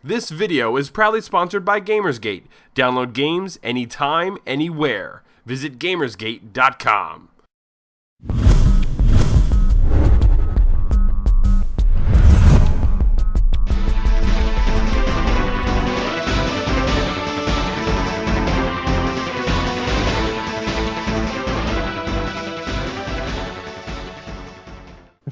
This video is proudly sponsored by Gamersgate. Download games anytime, anywhere. Visit Gamersgate.com.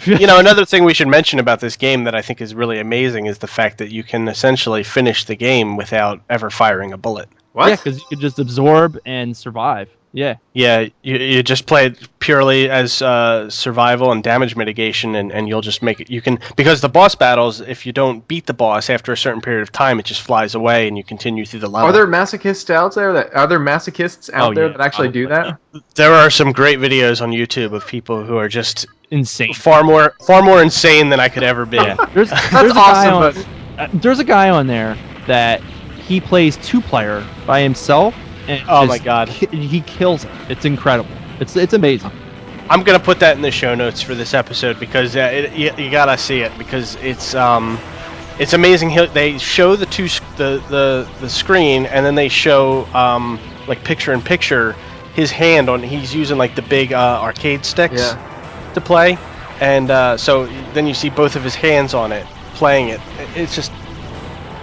You know, another thing we should mention about this game that I think is really amazing is the fact that you can essentially finish the game without ever firing a bullet. What? Yeah, because you could just absorb and survive. Yeah. Yeah, you just play it purely as survival and damage mitigation, and you'll just make it. You can, because the boss battles, if you don't beat the boss after a certain period of time, it just flies away, and you continue through the level. Are there masochists out there that that actually do that? There are some great videos on YouTube of people who are just Insane. far more insane than I could ever be. Yeah. There's a guy on there that he plays 2-player by himself. And oh my god, he kills it. It's incredible. It's amazing. I'm gonna put that in the show notes for this episode because you gotta see it because it's amazing. They show the screen and then they show like picture in picture his hand on. He's using like the big arcade sticks to play, and so then you see both of his hands on it playing it.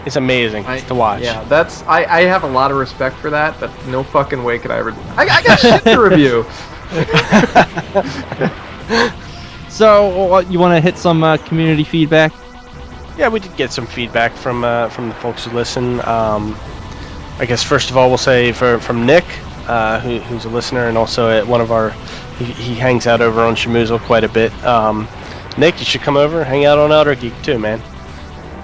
It's amazing to watch. Yeah, I have a lot of respect for that, but no fucking way could I ever... I got shit to review! So, you want to hit some community feedback? Yeah, we did get some feedback from the folks who listen. I guess first of all we'll say from Nick, who's a listener and also at one of our... He hangs out over on Shamoozle quite a bit. Nick, you should come over, hang out on Outer Geek too, man.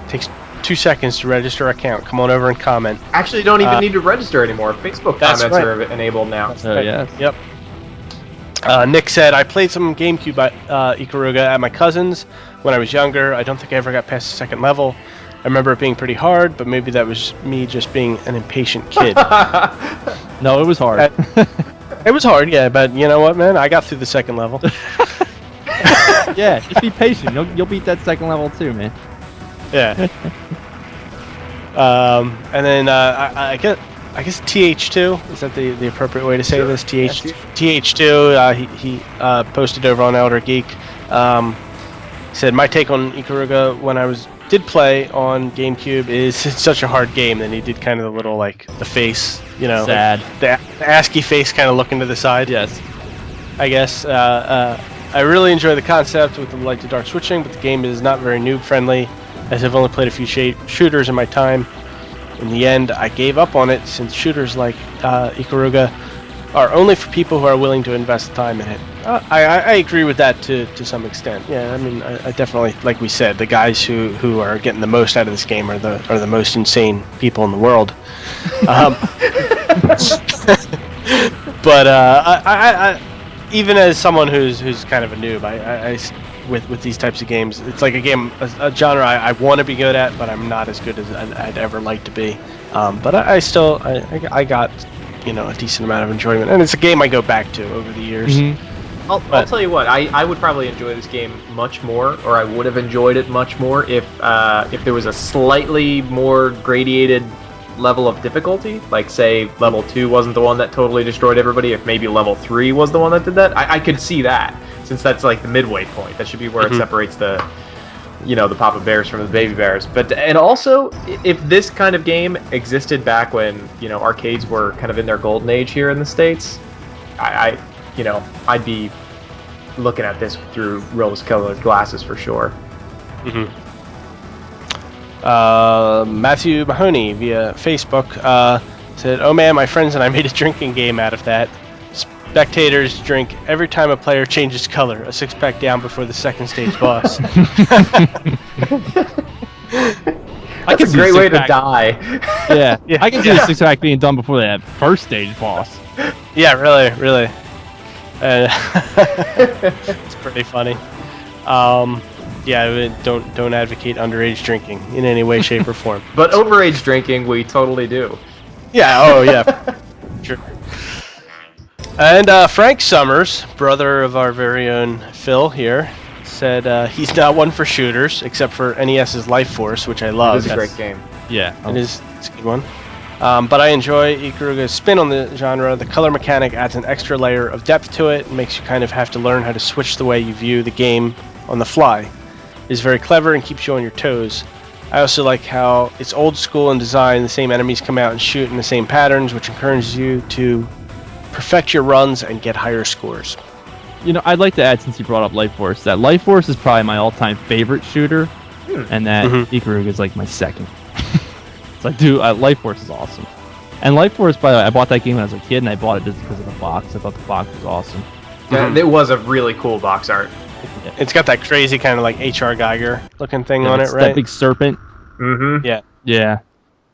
Takes 2 seconds to register an account. Come on over and comment. Actually, you don't even need to register anymore. Facebook comments are enabled now. Yes. Yep. Nick said, I played some GameCube Ikaruga at my cousin's when I was younger. I don't think I ever got past the second level. I remember it being pretty hard, but maybe that was me just being an impatient kid. No, it was hard. It was hard, yeah, but you know what, man? I got through the second level. Yeah, just be patient. You'll beat that second level too, man. Yeah. And then I guess TH2 is that the appropriate way to say this? TH2 he posted over on Elder Geek. Said my take on Ikaruga when I did play on GameCube is it's such a hard game. Then he did kind of the little like the face, you know, sad, like the ASCII face kind of looking to the side. Yes. I guess I really enjoy the concept with the light to dark switching, but the game is not very noob friendly. As I've only played a few shooters in my time. In the end, I gave up on it since shooters like Ikaruga are only for people who are willing to invest time in it. I agree with that to some extent. Yeah, I mean, I definitely, like we said, the guys who are getting the most out of this game are the most insane people in the world. But I even as someone who's kind of a noob, I with these types of games, it's like a genre I want to be good at, but I'm not as good as I'd ever like to be. But I still got a decent amount of enjoyment, and it's a game I go back to over the years. Mm-hmm. I'll tell you what, I would probably enjoy this game much more, or I would have enjoyed it much more if there was a slightly more gradated level of difficulty. Like, say, level 2 wasn't the one that totally destroyed everybody, if maybe level 3 was the one that did that. I could see that, since that's like the midway point. That should be where it separates the Papa Bears from the Baby Bears. And also, if this kind of game existed back when, arcades were kind of in their golden age here in the States, I'd be looking at this through rose-colored glasses for sure. Mm-hmm. Matthew Mahoney via Facebook said, "Oh man, my friends and I made a drinking game out of that. Spectators drink every time a player changes color, a 6-pack down before the second stage boss." That's a great way to die. Yeah. I can see a 6-pack being done before that first stage boss. Yeah, really. It's pretty funny. Yeah, don't advocate underage drinking in any way, shape, or form. But overage drinking, we totally do. Yeah, oh yeah. Sure. And Frank Summers, brother of our very own Phil here, said he's not one for shooters, except for NES's Life Force, which I love. It's a great game. Yeah. It's a good one. But I enjoy Ikaruga's spin on the genre. The color mechanic adds an extra layer of depth to it and makes you kind of have to learn how to switch the way you view the game on the fly. It is very clever and keeps you on your toes. I also like how it's old school in design. The same enemies come out and shoot in the same patterns, which encourages you to perfect your runs and get higher scores. You know, I'd like to add, since you brought up Life Force, that Life Force is probably my all-time favorite shooter, and that Ikaruga is like my second. So Life Force is awesome. And Life Force, by the way, I bought that game when I was a kid, and I bought it just because of the box. I thought the box was awesome. Yeah, it was a really cool box art. It's got that crazy kind of like H.R. Geiger looking thing on it, right? That big serpent. Mm-hmm. Yeah. Yeah.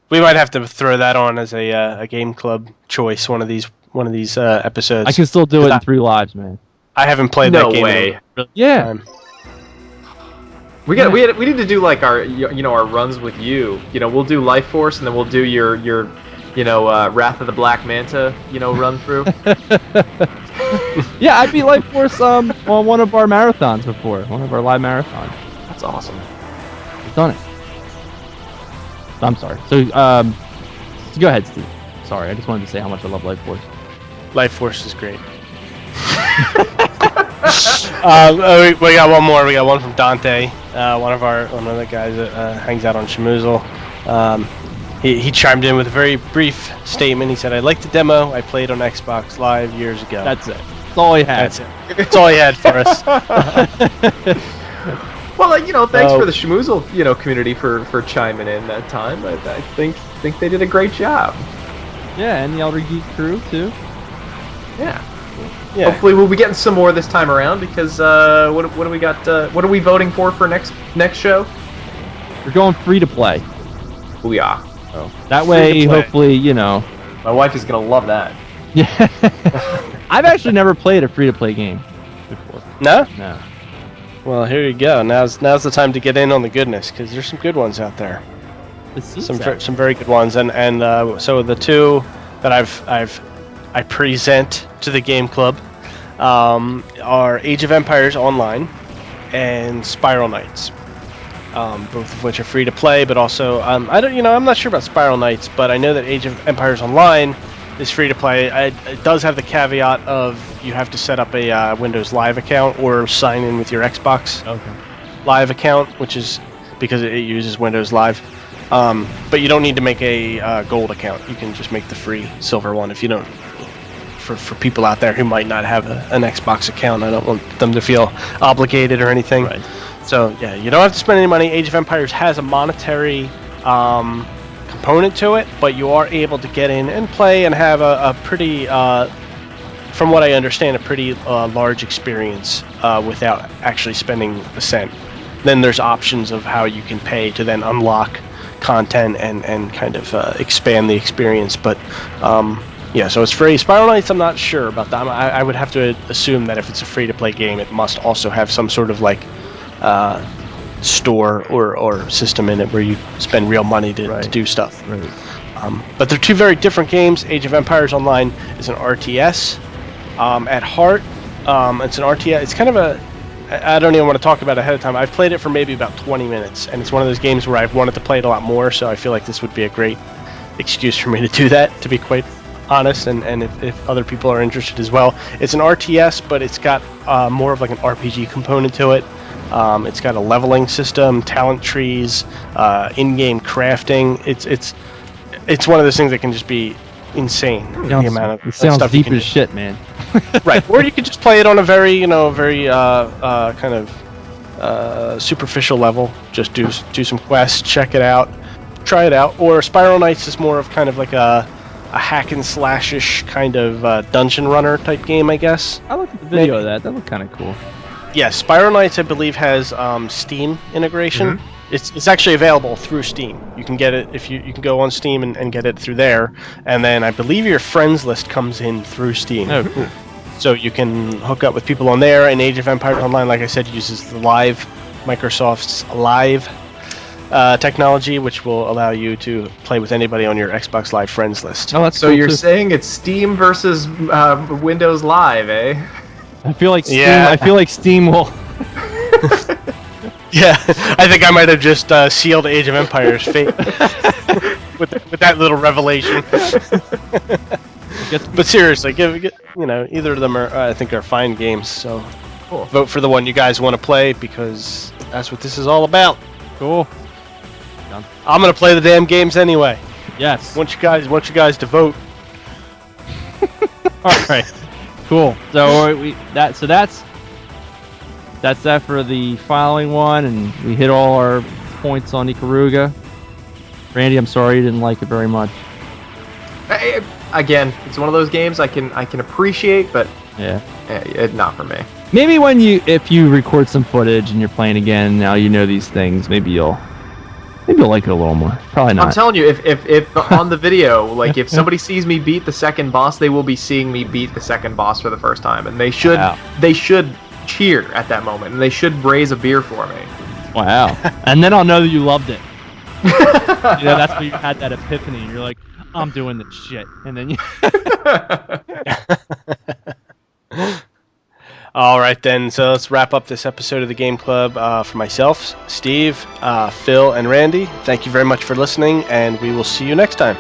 We might have to throw that on as a game club choice one of these episodes. I can still do it in 3 lives, man. I haven't played that game. No way. Yeah. We need to do like our our runs with you. We'll do Life Force, and then we'll do your Wrath of the Black Manta run through. Yeah, I beat Life Force on one of our marathons before, one of our live marathons. That's awesome. I've done it. I'm sorry. So go ahead, Steve. Sorry, I just wanted to say how much I love Life Force. Life Force is great. We got one more. We got one from Dante, one of the guys that hangs out on Schmoozle. He chimed in with a very brief statement. He said, "I liked the demo I played on Xbox Live years ago." That's it. That's all he had. That's it. That's all he had for us. Well, thanks for the Schmoozle community for chiming in that time. I think they did a great job. Yeah, and the Elder Geek crew too. Yeah. Hopefully we'll be getting some more this time around because what do we got? What are we voting for next show? We're going free to play. We are. Oh. That way, hopefully, My wife is gonna love that. Yeah. I've actually never played a free to play game before. No? No. Well, here you go. Now's the time to get in on the goodness because there's some good ones out there. Some very good ones, and so the two that I present to the game club are Age of Empires Online and Spiral Knights, both of which are free to play. But also, I'm not sure about Spiral Knights, but I know that Age of Empires Online is free to play. It does have the caveat of you have to set up a Windows Live account or sign in with your Xbox Live account, which is because it uses Windows Live. But you don't need to make a gold account. You can just make the free silver one if you don't. For people out there who might not have an Xbox account, I don't want them to feel obligated or anything. Right. So yeah, you don't have to spend any money. Age of Empires has a monetary component to it, but you are able to get in and play and have a pretty, from what I understand, a pretty large experience without actually spending a cent. Then there's options of how you can pay to then unlock content and kind of expand the experience, but yeah, so it's free. Spiral Knights, I'm not sure about that. I would have to assume that if it's a free-to-play game, it must also have some sort of like store or system in it where you spend real money to do stuff. Right. But they're two very different games. Age of Empires Online is an RTS at heart. It's an RTS. It's kind of a... I don't even want to talk about it ahead of time. I've played it for maybe about 20 minutes, and it's one of those games where I've wanted to play it a lot more, so I feel like this would be a great excuse for me to do that, to be quite honest, and if other people are interested as well. It's an RTS, but it's got more of like an RPG component to it. It's got a leveling system, talent trees, in-game crafting. It's one of those things that can just be insane. The amount of sounds stuff deep as shit, man. Right, or you could just play it on a very kind of superficial level. Just do some quests, check it out, try it out. Or Spiral Knights is more of kind of like a hack and slash-ish kind of dungeon runner type game, I guess. I looked at the video of that. That looked kind of cool. Yes, Spiral Knights, I believe, has Steam integration. Mm-hmm. It's actually available through Steam. You can get it if you can go on Steam and get it through there. And then I believe your friends list comes in through Steam. Oh, cool. So you can hook up with people on there. And Age of Empires Online, like I said, uses the Microsoft's Live technology, which will allow you to play with anybody on your Xbox Live friends list. Oh, that's so cool you're too. saying it's Steam versus Windows Live, eh? I feel like Steam, Yeah. I feel like Steam will. Yeah, I think I might have just sealed Age of Empires' fate. with that little revelation. But seriously, either of them are I think are fine games. So Cool. vote for the one you guys want to play because that's what this is all about. Cool. I'm gonna play the damn games anyway. Yes. Want you guys to vote. All right. Cool. So that's that for the following one, and we hit all our points on Ikaruga. Randy, I'm sorry you didn't like it very much. Again, it's one of those games I can appreciate, but Yeah. not for me. Maybe if you record some footage and you're playing again, now you know these things. Maybe you'll like it a little more. Probably not. I'm telling you, if on the video, like if somebody sees me beat the second boss, they will be seeing me beat the second boss for the first time, and they should cheer at that moment, and they should raise a beer for me. Wow. And then I'll know that you loved it. That's when you had that epiphany. And you're like, I'm doing the shit, and then you. All right, then. So let's wrap up this episode of the Game Club. For myself, Steve, Phil, and Randy, thank you very much for listening, and we will see you next time.